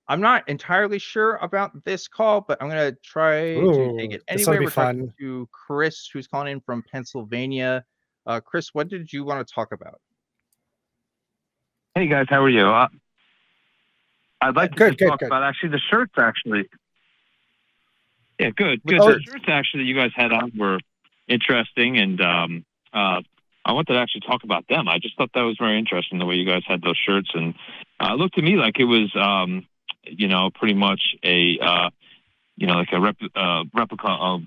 I'm not entirely sure about this call, but I'm gonna try to take Ooh, it this ought to anyway. be We're talking fun. to Chris, who's calling in from Pennsylvania. Chris, what did you want to talk about? Hey guys, how are you? I'd like to Good, just good, talk good. about actually the shirts. Actually, yeah, good, Which good. The Oh, shirts? shirts actually that you guys had on were interesting, and I wanted to actually talk about them. I just thought that was very interesting the way you guys had those shirts, and it looked to me like it was, pretty much a, like a replica of,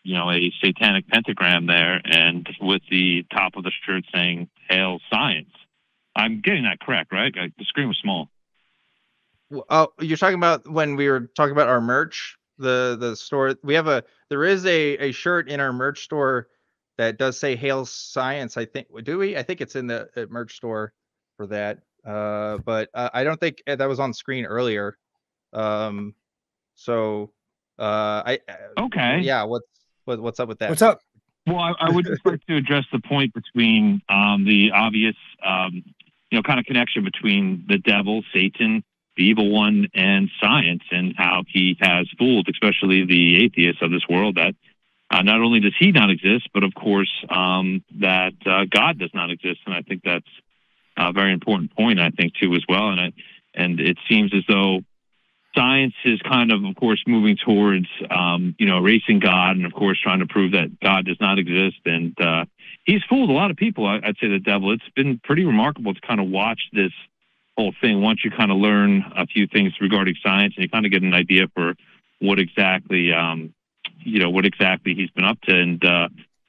a satanic pentagram there, and with the top of the shirt saying "Hail Science." I'm getting that correct, right? The screen was small. Oh, you're talking about when we were talking about our merch, the store. There is a shirt in our merch store that does say "Hail Science." I think do we? I think it's in the merch store for that. But I don't think that was on screen earlier. Um, so Okay. yeah. What's up with that? what's up? Well, I would just like to address the point between the obvious, kind of connection between the devil, Satan, the evil one, and science, and how he has fooled, especially the atheists of this world, that not only does he not exist, but of course that God does not exist. And I think that's a very important point, I think, too, as well. And it seems as though science is kind of course, moving towards, erasing God, and of course, trying to prove that God does not exist. And he's fooled a lot of people. I'd say the devil. It's been pretty remarkable to kind of watch this whole thing. Once you kind of learn a few things regarding science, and you kind of get an idea for what exactly, what exactly he's been up to. And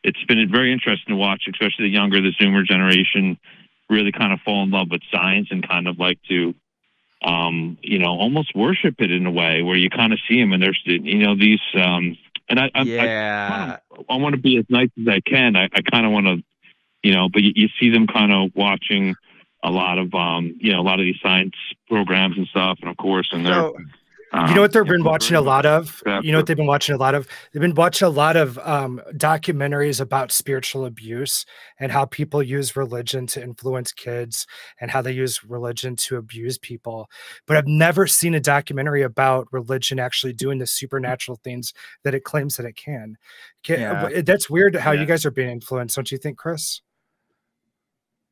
it's been very interesting to watch, especially the younger, the Zoomer generation, really kind of fall in love with science and kind of like to almost worship it in a way where you kind of see them, and there's, these, and Yeah. I want to be as nice as I can. I kind of want to, but you see them kind of watching a lot of, a lot of these science programs and stuff, and of course, and they're, So You know what they've been very watching a much lot of? that You know what they've been watching a lot of? They've been watching a lot of documentaries about spiritual abuse and how people use religion to influence kids and how they use religion to abuse people. But I've never seen a documentary about religion actually doing the supernatural things that it claims that it can. yeah. That's weird how you Yeah. guys are being influenced, don't you think, Chris?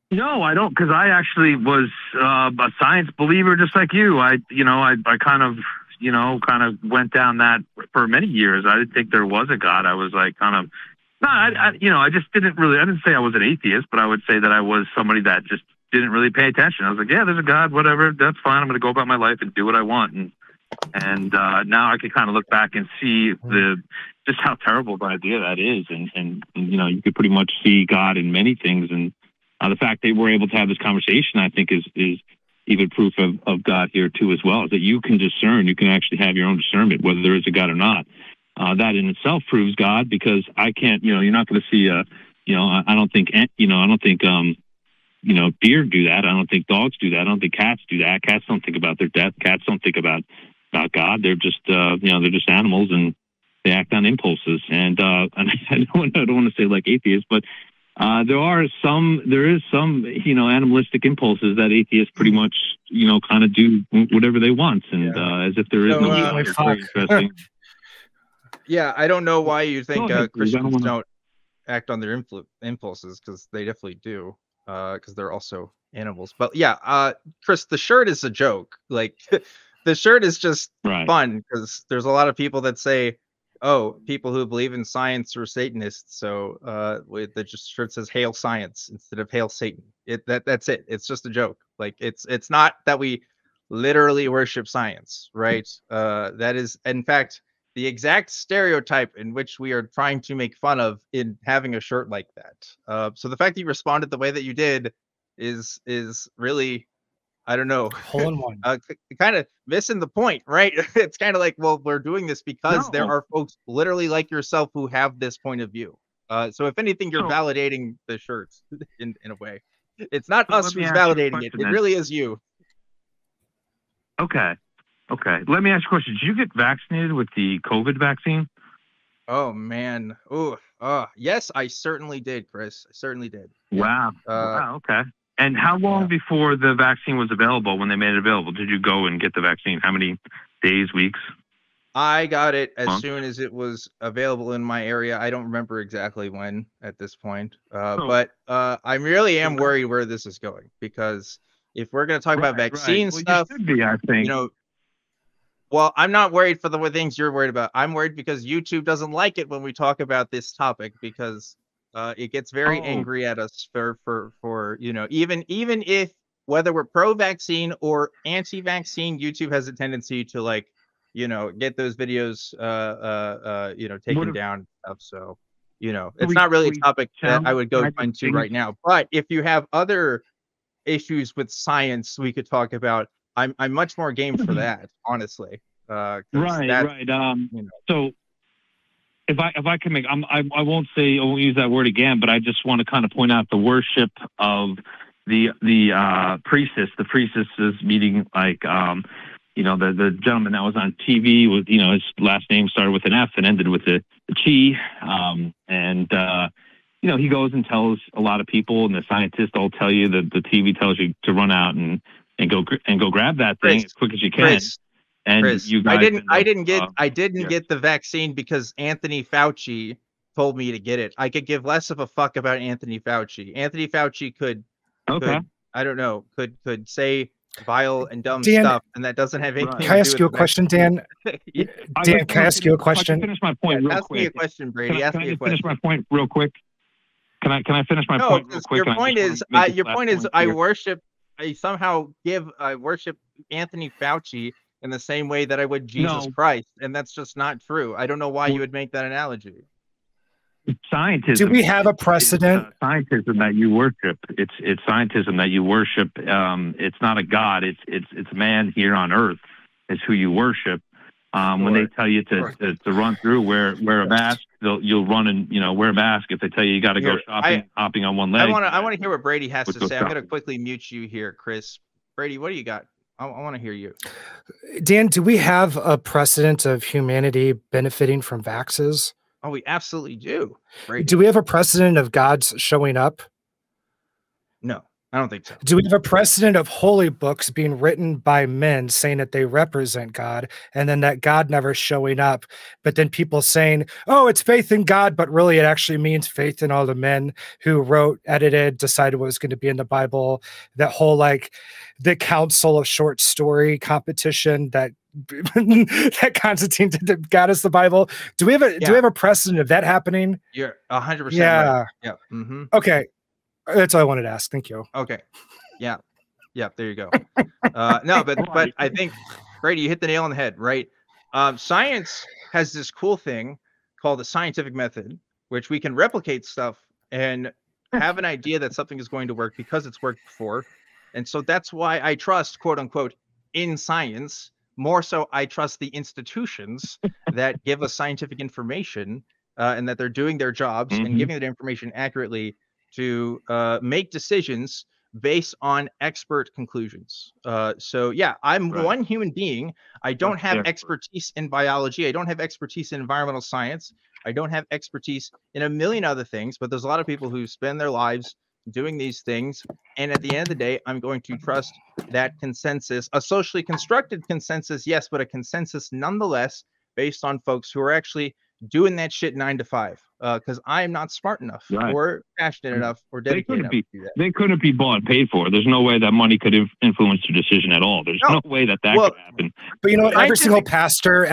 No, I don't, because I actually was a science believer, just like you. I kind of, kind of went down that for many years. I didn't think there was a God. I was like, kind of, no, I just didn't really. I didn't say I was an atheist, but I would say that I was somebody that just didn't really pay attention. I was like, yeah, there's a God, whatever, that's fine. I'm going to go about my life and do what I want. And now I can kind of look back and see just how terrible of an idea that is, and you could pretty much see God in many things, and the fact that we're able to have this conversation, I think, is even proof of God here too, as well. Is that you can discern, you can actually have your own discernment whether there is a God or not. That in itself proves God, because I can't, you're not going to see I don't think, deer do that. I don't think dogs do that. I don't think cats do that. Cats don't think about their death. Cats don't think about God. They're just, they're just animals, and they act on impulses. And I don't want to say like atheists, but there is some, animalistic impulses that atheists pretty much, kind of do whatever they want, and as if there is So, no God. It's very interesting. Yeah, I don't know why you think Go ahead, please. I don't Christians wanna... don't act on their impulses, because they definitely do, because they're also animals. But yeah, Chris, the shirt is a joke. Like the shirt is just Right. fun because there's a lot of people that say, "Oh, people who believe in science are Satanists." So with the just shirt says "Hail Science" instead of "Hail Satan." That's it. It's just a joke. Like it's not that we literally worship science, right? That is, in fact, the exact stereotype in which we are trying to make fun of in having a shirt like that. So the fact that you responded the way that you did is really, I don't know, Hole in one. kind of missing the point, right? It's kind of like, well, we're doing this because there No. are folks literally like yourself who have this point of view. So if anything, you're So, validating the shirts in a way. It's not so us let me who's ask you a validating it. question It then. really is you. Okay. Okay. Let me ask you a question. Did you get vaccinated with the COVID vaccine? Oh man. Oh, yes, I certainly did, Chris. I certainly did. Yeah. Wow. Wow. Okay. And how long before the vaccine was available, when they made it available, did you go and get the vaccine? How many days, weeks? I got it as Months? soon as it was available in my area. I don't remember exactly when at this point, Oh. but I really am worried where this is going, because if we're going to talk about vaccine Well, stuff, you should be, I think. you know, well, I'm not worried for the things you're worried about. I'm worried because YouTube doesn't like it when we talk about this topic, because it gets very angry at us for even if whether we're pro-vaccine or anti-vaccine, YouTube has a tendency to get those videos taken down and stuff. So it's not really a topic that I would go into right now. But if you have other issues with science we could talk about, I'm much more game for that, honestly. Right. So if I can make, I won't use that word again, but I just want to kind of point out the worship of the priestess. The priestess is meeting the gentleman that was on TV with, his last name started with an F and ended with a Chi. He goes and tells a lot of people, and the scientists all tell you that the TV tells you to run out and go grab that thing as quick as you can. Chris, you guys I didn't get the vaccine because Anthony Fauci told me to get it. I could give less of a fuck about Anthony Fauci. Anthony Fauci could say vile and dumb stuff, and that doesn't have anything to do with Can I ask you a question, Dan? Dan, can I ask you a question? Finish my point real quick. Ask me a question, Brady. Can I finish my point real quick? Can I finish my point real quick? Your point is I worship Anthony Fauci in the same way that I would Jesus Christ, and that's just not true. I don't know why you would make that analogy. Scientism. Do we have a precedent? Scientism that you worship. It's scientism that you worship. It's not a god. It's man here on earth is who you worship. When they tell you to run through, wear a mask, you'll run and wear a mask. If they tell you got to go shopping, hopping on one leg. I want to hear what Brady has to say. I'm going to quickly mute you here, Chris. Brady, what do you got? I want to hear you. Dan, do we have a precedent of humanity benefiting from vaxes? Oh, we absolutely do. Brady. Do we have a precedent of gods showing up? No, I don't think so. Do we have a precedent of holy books being written by men saying that they represent God, and then that God never showing up, but then people saying, oh, it's faith in God, but really it actually means faith in all the men who wrote, edited, decided what was going to be in the Bible? That whole the Council of Short Story competition that that Constantine got us the Bible. Do we have a precedent of that happening? You're 100%. Yeah. Right. Yeah. Mm-hmm. Okay. That's all I wanted to ask. Thank you. Okay. Yeah. Yeah. There you go. No, but I think, Brady, you hit the nail on the head, right? Science has this cool thing called the scientific method, which we can replicate stuff and have an idea that something is going to work because it's worked before. And so that's why I trust, quote unquote, in science. More so, I trust the institutions that give us scientific information and that they're doing their jobs and giving that information accurately to make decisions based on expert conclusions. So yeah, I'm one human being. I don't have expertise in biology. I don't have expertise in environmental science. I don't have expertise in a million other things, but there's a lot of people who spend their lives doing these things. And at the end of the day, I'm going to trust that consensus, a socially constructed consensus, yes, but a consensus nonetheless, based on folks who are actually doing that shit 9 to 5. Because I am not smart enough or passionate enough or dedicated enough to do that. They couldn't be bought and paid for. There's no way that money could influence your decision at all. There's no way that could happen. But you know what? Every single pastor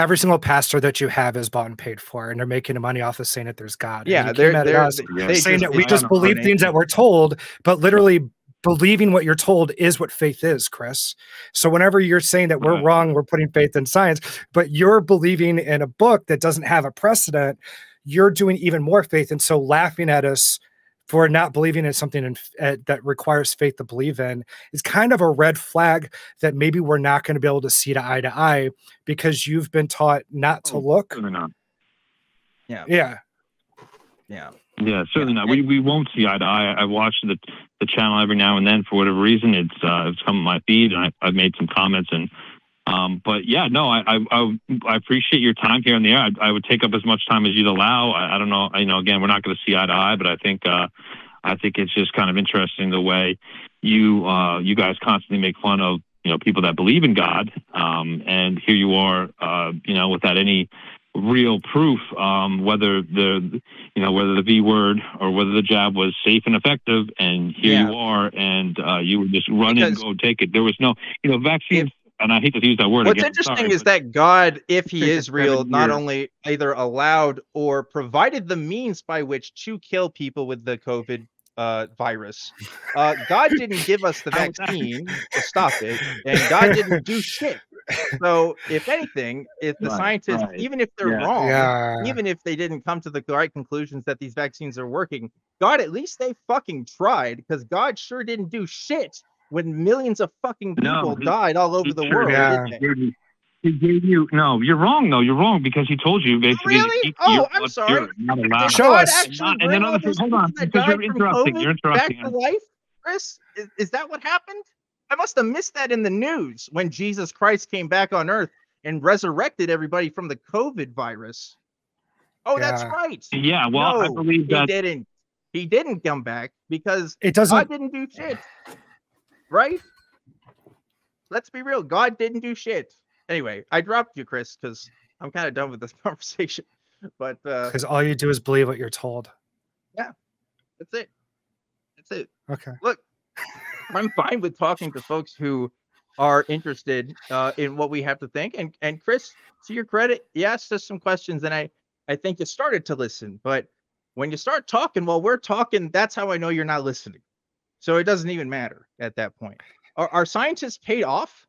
that you have is bought and paid for, and they're making money off of saying that there's God. Yeah, they're saying that we just believe things that we're told, but literally believing what you're told is what faith is, Chris. So whenever you're saying that we're wrong, we're putting faith in science, but you're believing in a book that doesn't have a precedent, you're doing even more faith. And so laughing at us for not believing in something that requires faith to believe in is kind of a red flag that maybe we're not going to be able to see eye to eye because you've been taught not to look. Yeah. Yeah. Yeah. Yeah, certainly not. We won't see eye to eye. I watch the channel every now and then for whatever reason. It's come on my feed, and I've made some comments. And but yeah, no, I appreciate your time here on the air. I would take up as much time as you'd allow. I don't know. Again, we're not going to see eye to eye, but I think it's just kind of interesting the way you guys constantly make fun of, you know, people that believe in God, and here you are, you know, without any real proof, whether the V word or whether the jab was safe and effective, and here you are, and you would just run and go take it. There was no, you know, vaccines. And I hate to use that word What's again. interesting is that God, if he is real, not only either allowed or provided the means by which to kill people with the COVID virus. God didn't give us the vaccine to stop it, and God didn't do shit. So, if anything, if the scientists, even if they're wrong, even if they didn't come to the right conclusions that these vaccines are working, God, at least they fucking tried, because God sure didn't do shit when millions of fucking people died all over the world. He gave you, no, you're wrong, though. You're wrong, because he told you basically. Really? I'm sorry. Not allowed. Show us. Actually, and then hold on, because you're interrupting. You're interrupting. Back to life, Chris? Is that what happened? I must have missed that in the news when Jesus Christ came back on earth and resurrected everybody from the COVID virus. Oh, that's right. Yeah, well, no, I believe that he didn't come back because God didn't do shit. Right? Let's be real. God didn't do shit. Anyway, I dropped you, Chris, because I'm kind of done with this conversation. But because all you do is believe what you're told. Yeah, that's it. That's it. Okay. Look, I'm fine with talking to folks who are interested in what we have to think. And Chris, to your credit, you asked us some questions, and I think you started to listen. But when you start talking while we're talking, that's how I know you're not listening. So it doesn't even matter at that point. Are scientists paid off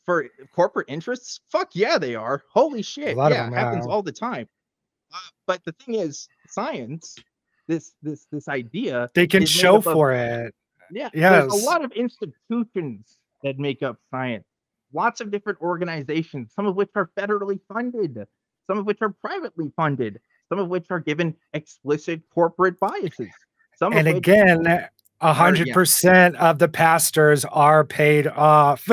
for corporate interests? Fuck yeah, they are. Holy shit. A lot of them happens all the time. But the thing is, science, this idea, they can show for it. Yeah. There's a lot of institutions that make up science. Lots of different organizations, some of which are federally funded, some of which are privately funded, some of which are given explicit corporate biases. And again, 100% of the pastors are paid off.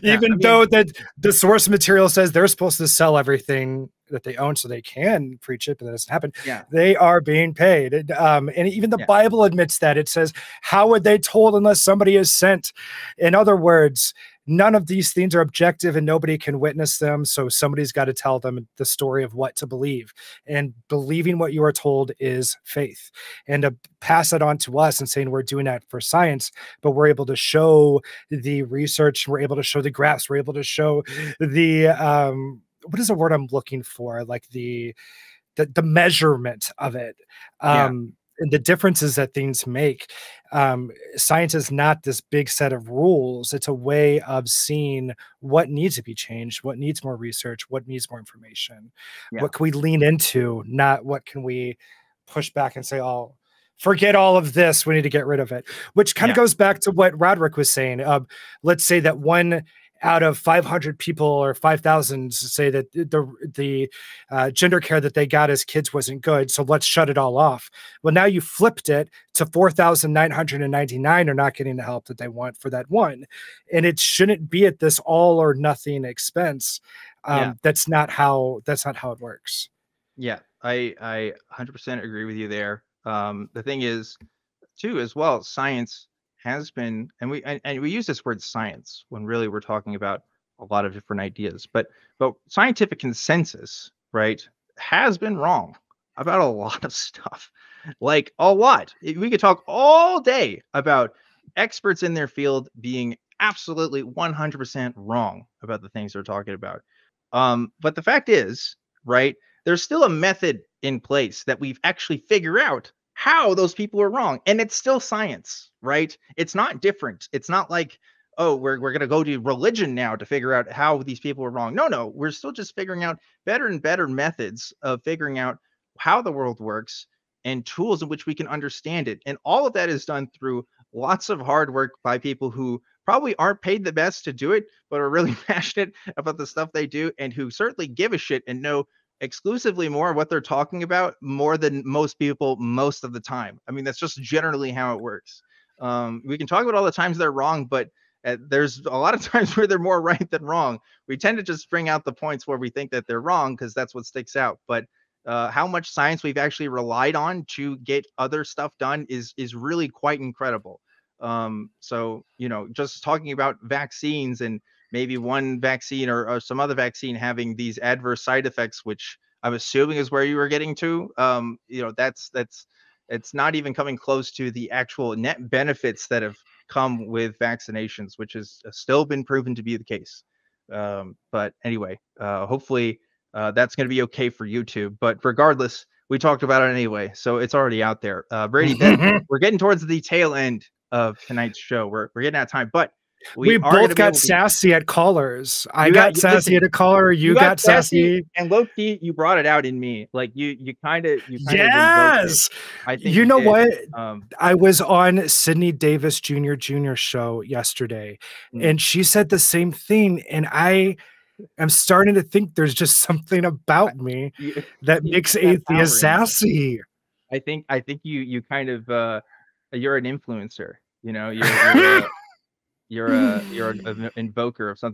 Even though the source material says they're supposed to sell everything that they own so they can preach it, but that doesn't happen. They are being paid. And even the Bible admits that. It says, how would they told unless somebody is sent? In other words, none of these things are objective and nobody can witness them. So somebody's got to tell them the story of what to believe, and believing what you are told is faith. And to pass it on to us and saying we're doing that for science, but we're able to show the research, we're able to show the graphs, we're able to show the, what is the word I'm looking for? Like the measurement of it. And the differences that things make. Science is not this big set of rules. It's a way of seeing what needs to be changed, what needs more research, what needs more information. What can we lean into, not what can we push back and say, oh, forget all of this, we need to get rid of it. Which kind of goes back to what Roderick was saying. Let's say that 1 out of 500 people or 5,000 say that the gender care that they got as kids wasn't good, so let's shut it all off. Well, now you flipped it to 4,999 are not getting the help that they want for that one, and it shouldn't be at this all or nothing expense. That's not how it works. Yeah, I 100% agree with you there. The thing is, too, as well, science has been, and we use this word science when really we're talking about a lot of different ideas, but scientific consensus, right, has been wrong about a lot of stuff. Like a lot. We could talk all day about experts in their field being absolutely 100% wrong about the things they're talking about. But the fact is, right, there's still a method in place that we've actually figured out how those people are wrong, and it's still science, right? It's not different. It's not like, oh, we're going to go to religion now to figure out how these people are wrong. No, we're still just figuring out better and better methods of figuring out how the world works and tools in which we can understand it. And all of that is done through lots of hard work by people who probably aren't paid the best to do it, but are really passionate about the stuff they do, and who certainly give a shit and know exclusively more what they're talking about more than most people most of the time. I mean, that's just generally how it works. We can talk about all the times they're wrong, but there's a lot of times where they're more right than wrong. We tend to just bring out the points where we think that they're wrong because that's what sticks out. But how much science we've actually relied on to get other stuff done is really quite incredible. So, you know, just talking about vaccines and maybe one vaccine or some other vaccine having these adverse side effects, which I'm assuming is where you were getting to. You know, that's it's not even coming close to the actual net benefits that have come with vaccinations, which has still been proven to be the case. But anyway, hopefully that's going to be okay for YouTube. But regardless, we talked about it anyway, so it's already out there. Brady, Ben, we're getting towards the tail end of tonight's show. We're getting out of time, but we both got sassy at callers. I got sassy at a caller. You got sassy. And low key, you brought it out in me. Like you kind of yes. I think you know what? I was on Sydney Davis Jr. show yesterday, and she said the same thing. And I'm starting to think there's just something about me that makes atheists sassy. I think you kind of you're an influencer. You know, you're an invoker of something.